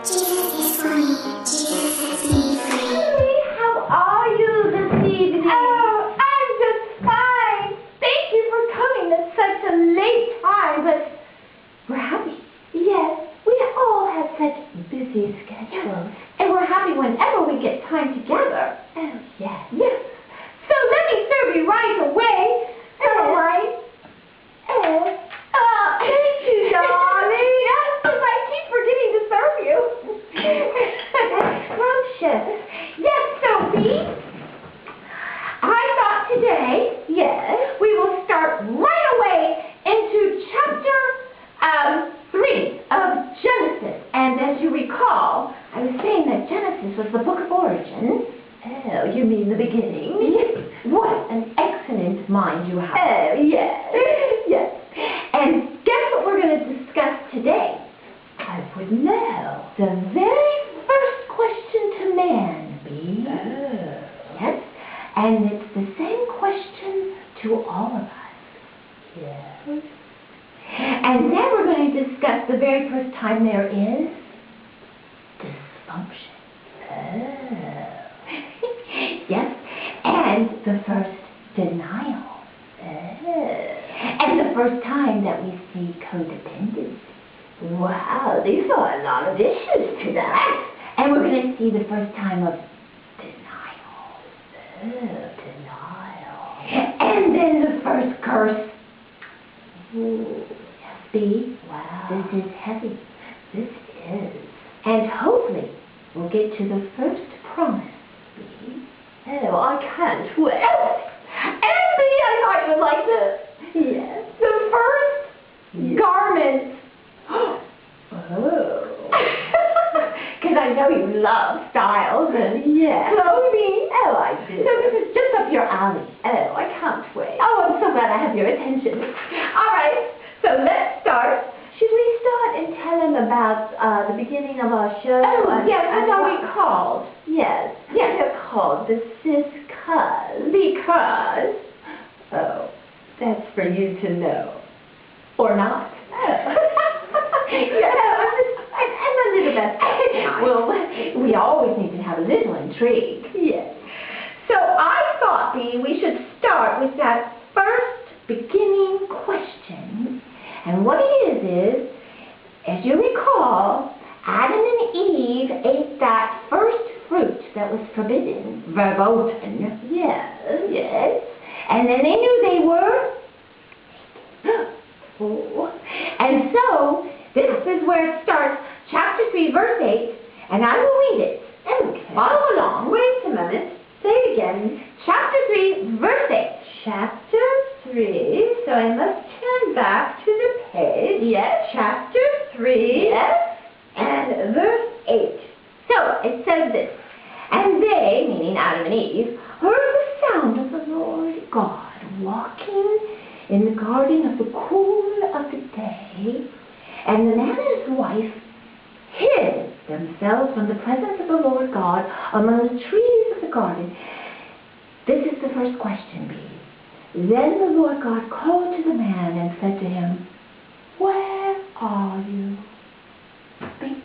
Jesus is for me. Jesus sets me free. Hey, how are you this evening? Oh, I'm just fine. Thank you for coming at such a late time, but we're happy. Yes, we all have such busy schedules. And we're happy whenever we get time together. Oh, yes. Yes. So let me serve you right away. All right. Thank you, darling. I keep forgetting to serve you. Scrumptious. Yes, Sophie. I thought today, Yes. we will start right away into chapter 3 of Genesis. And as you recall, I was saying that Genesis was the book of origin. Oh, you mean the beginning? Yes. What an excellent mind you have. Oh, yes. Yes. And guess what we're going to discuss today? I would know. The very first question to man, Bee. Oh. Yes. And it's the same question to all of us. Yes. And then we're going to discuss the very first time there is dysfunction. Oh. Yes. And the first denial. Oh. And the first time that we see codependency. Wow, these are a lot of issues today. And we're going to see the first time of denial. Oh, denial. And then the first curse. Ooh. Yes, Bee. Wow. This is heavy. This is. And hopefully we'll get to the first promise, Bee. Oh, I can't wait. And Bee, I thought you would like this. Yes. The first Yes. garment. Oh. Because I know you love styles and Yes. clothing. Oh, I do. So this is just up your alley. Oh, I can't wait. Oh, I'm so glad I have your attention. All right, so let's start. Should we start and tell him about the beginning of our show? Oh, yes, and that's how what- we called. Yes. Yes. They're called the Sis Cuz. Because, Oh, that's for you to know. or not. I'm a little bit. Well, we always need to have a little intrigue. Yes. So I thought, Bee, we should start with that first beginning question. And what it is, as you recall, Adam and Eve ate that first fruit that was forbidden, verboten. Yes. Yes. And then they knew they were. Oh. And so, this is where it starts, chapter 3, verse 8, and I will read it. Okay. Follow along. Wait a minute. Say it again. Chapter 3, verse 8. Chapter 3. So I must turn back to the page. Yes. Chapter 3. Yes. And verse 8. So, it says this, and they, meaning Adam and Eve, heard the sound of the Lord God walking in the garden of the cool of the day, and the man and his wife hid themselves from the presence of the Lord God among the trees of the garden. This is the first question, Bee. Then the Lord God called to the man and said to him, where are you? Bee,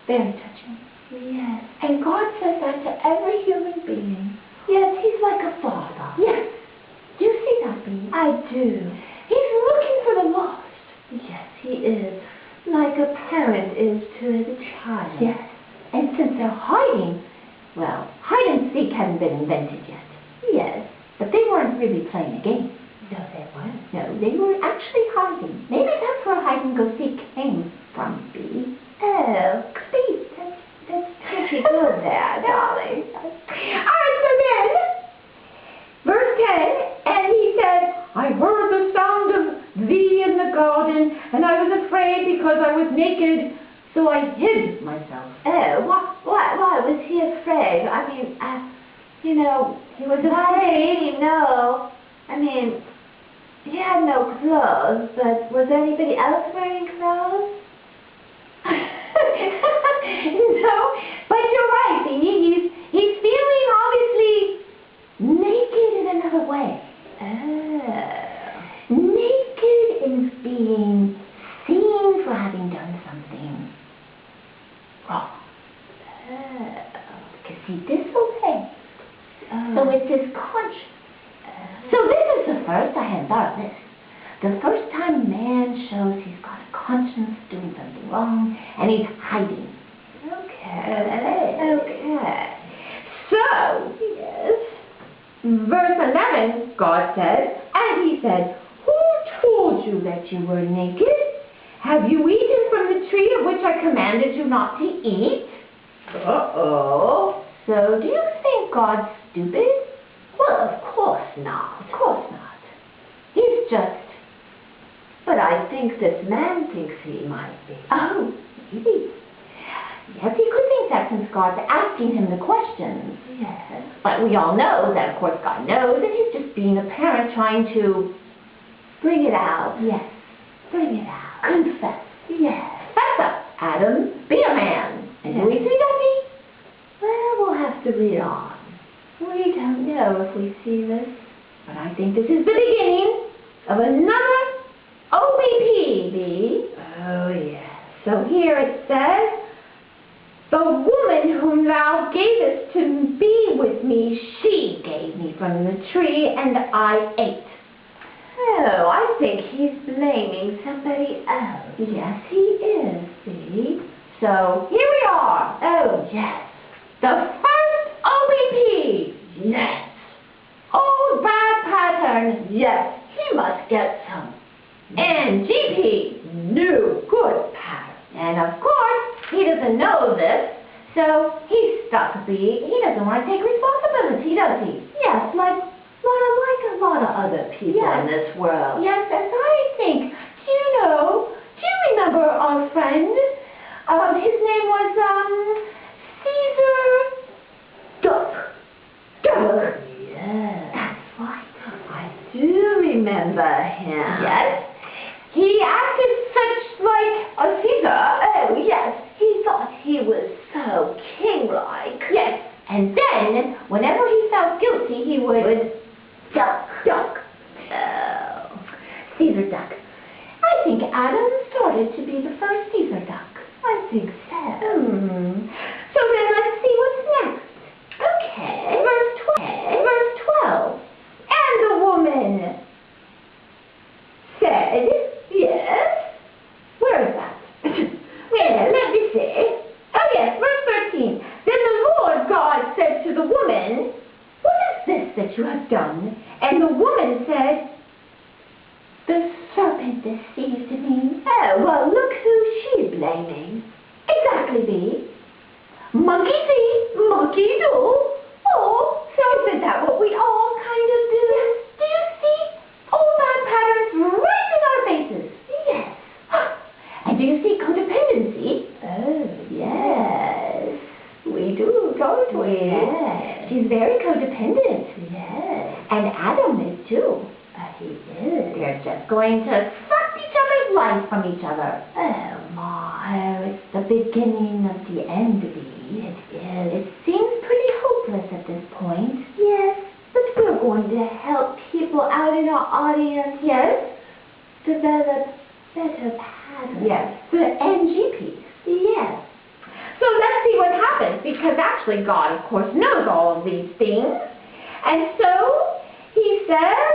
very touching. Yes. And God says that to every human being. Yes, he's like a father. Yes. Do you see that, Bee? I do. He's looking for the lost. Yes, he is. Like a parent is to his child. Yes. And since they're hiding, well, hide and seek hadn't been invented yet. Yes. But they weren't really playing a game. No, they weren't. No, they were actually hiding. Maybe that's where hide and go seek came from, Bee. Oh, could be. That's pretty good there, darling. All right, so then, verse 10, and he said, I heard the sound of thee in the garden, and I was afraid because I was naked, so I hid myself. Oh, why was he afraid? I mean, He was why afraid. did he know? I mean, he had no clothes, but was anybody else wearing clothes? No, but you're right, Bee. He's feeling obviously naked in another way. Oh. Naked in being seen for having done something wrong. it's his conscience. So this is the first, I hadn't thought of this, the first time man shows he's got a conscience doing something wrong, and he's hiding. Okay. So, yes, verse 11, God said, and he said, who told you that you were naked? Have you eaten from the tree of which I commanded you not to eat? Uh-oh. So, do you think God's stupid? Well, of course not. Of course not. He's just, But I think this man thinks he might be. oh, maybe. Yes, he could think that since God's asking him the questions. Yes. But we all know that, of course, God knows, and he's just being a parent trying to, Bring it out. yes, Bring it out. confess. Yes. Fess up, Adam, be a man. And do we see Duffy? Well, we'll have to read on. We don't know if we see this. But I think this is the beginning of another OBP, Bee. Oh, yes. So here it says, the woman whom thou gavest to be with me, she gave me from the tree, and I ate. Oh, I think he's blaming somebody else. Yes, he is, see? So here we are. Oh, yes. The first OBP. Yes. Old bad pattern. Yes. He must get some And GP. new good pattern. And of course, he doesn't know this, so he's stuck Bee. He doesn't want to take responsibility, does he? Yes, like a lot of other people Yes. in this world. Yes, as I think. Do you remember our friend? His name was, Caesar Duck. Duck. Yes. That's right. I do remember him. Yes. He acted such like a Caesar. Oh, yes. He thought he was so king-like. Yes. And then, whenever he felt guilty, he would Duck. duck. Oh. Caesar Duck. I think Adam started to be the first Caesar Duck. I think so. So then let's see what's next. Okay. Verse 12. And the woman said, Yes. where is that? Wait, let me see. Oh yes, verse 13. Then the Lord God said to the woman, what is this that you have done? And the woman said, the serpent deceived me. Oh, well, look who she's blaming. Exactly, Bee. Monkey see, monkey do. Oh, so isn't that what we all kind of do? Yes. Do you see all bad patterns right in our faces? Yes. And do you see codependency? Oh, yes. We do, don't we? Yes. She's very codependent. Yes. And Adam is too. He is. They're just going to suck each other's life from each other. Oh, my. Oh, it's the beginning of the end, Bee. It is. It seems pretty hopeless at this point. Yes, but we're going to help people out in our audience. Yes? Develop better patterns. Yes. The NGP. Yes. So let's see what happens, because actually God, of course, knows all of these things. And so he says,